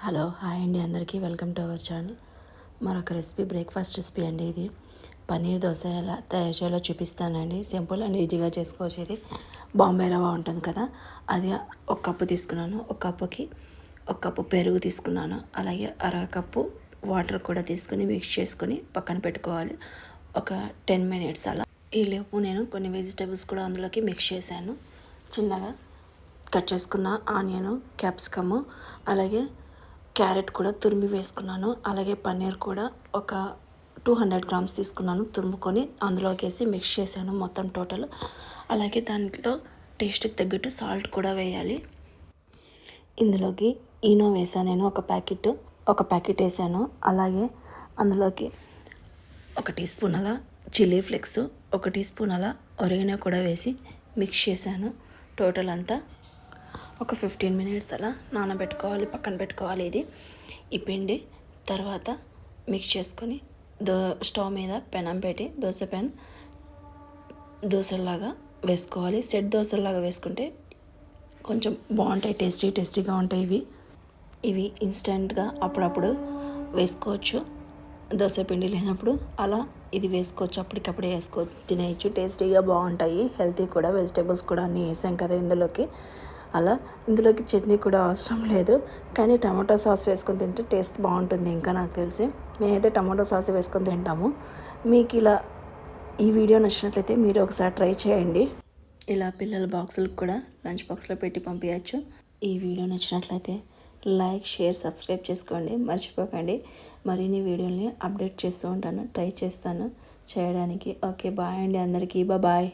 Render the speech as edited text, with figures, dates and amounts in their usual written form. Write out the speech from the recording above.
Hello hi అండి, అందరికీ welcome to our channel. మరొక రెసిపీ, బ్రేక్ఫాస్ట్ రెసిపీ అండి. ఇది పన్నీర్ దోశ ఎలా తయారు చేయాలో చూపిస్తానండి. సింపుల్ అండ్ ఈజీగా చేసుకోవచ్చు. ఇది బాంబే రవ్వ ఉంటుంది కదా, అది ఒక కప్పు తీసుకున్నాను. ఒక కప్పుకి ఒక కప్పు పెరుగు తీసుకున్నాను. అలాగే కప్పు వాటర్ కూడా తీసుకుని మిక్స్ చేసుకొని పక్కన పెట్టుకోవాలి. ఒక 10 మినిట్స్ అలా. ఈలోపు నేను కొన్ని వెజిటేబుల్స్ కూడా అందులోకి మిక్స్ చేశాను. చిన్నగా కట్ చేసుకున్న ఆనియను, క్యాప్సికము, అలాగే క్యారెట్ కూడా తురిమి వేసుకున్నాను. అలాగే పన్నీర్ కూడా ఒక 200 గ్రామ్స్ తీసుకున్నాను. తురుముకొని అందులోకి వేసి మిక్స్ చేశాను మొత్తం టోటల్. అలాగే దాంట్లో టేస్ట్కి తగ్గట్టు సాల్ట్ కూడా వేయాలి. ఇందులోకి ఈనో వేసాను నేను ఒక ప్యాకెట్ వేసాను. అలాగే అందులోకి 1 టీ స్పూన్ అలా చిల్లీ ఫ్లేక్స్, 1 టీ స్పూన్ అలా ఒరిగానో కూడా వేసి మిక్స్ చేశాను. టోటల్ అంతా ఒక 15 మినిట్స్ అలా నానబెట్టుకోవాలి, పక్కన పెట్టుకోవాలి. ఈ పిండి తర్వాత మిక్స్ చేసుకొని స్టవ్ మీద పెనం పెట్టి దోశలాగా వేసుకోవాలి. సెట్ దోశలాగా వేసుకుంటే కొంచెం బాగుంటాయి, టేస్టీగా ఉంటాయి. ఇవి ఇన్స్టెంట్గా అప్పుడప్పుడు వేసుకోవచ్చు. దోశ పిండి లేనప్పుడు అలా ఇది వేసుకోవచ్చు, అప్పటికప్పుడే తినేయచ్చు. టేస్టీగా బాగుంటాయి, హెల్తీ కూడా. వెజిటేబుల్స్ కూడా అన్నీ వేసాం కదా ఇందులోకి. ఇందులోకి చట్నీ కూడా అవసరం లేదు, కానీ టమాటో సాస్ వేసుకొని తింటే టేస్ట్ బాగుంటుంది. ఇంకా నాకు తెలిసి మేమైతే టమాటో సాస్ వేసుకొని తింటాము. మీకు ఈ వీడియో నచ్చినట్లయితే మీరు ఒకసారి ట్రై చేయండి. ఇలా పిల్లల బాక్సులకు కూడా లంచ్ బాక్స్లో పెట్టి పంపించచ్చు. ఈ వీడియో నచ్చినట్లయితే లైక్, షేర్, సబ్స్క్రైబ్ చేసుకోండి, మర్చిపోకండి. మరిన్ని వీడియోని అప్డేట్ చేస్తూ ఉంటాను, ట్రై చేస్తాను చేయడానికి. ఓకే, బాయ్ అండి అందరికీ, బాయ్.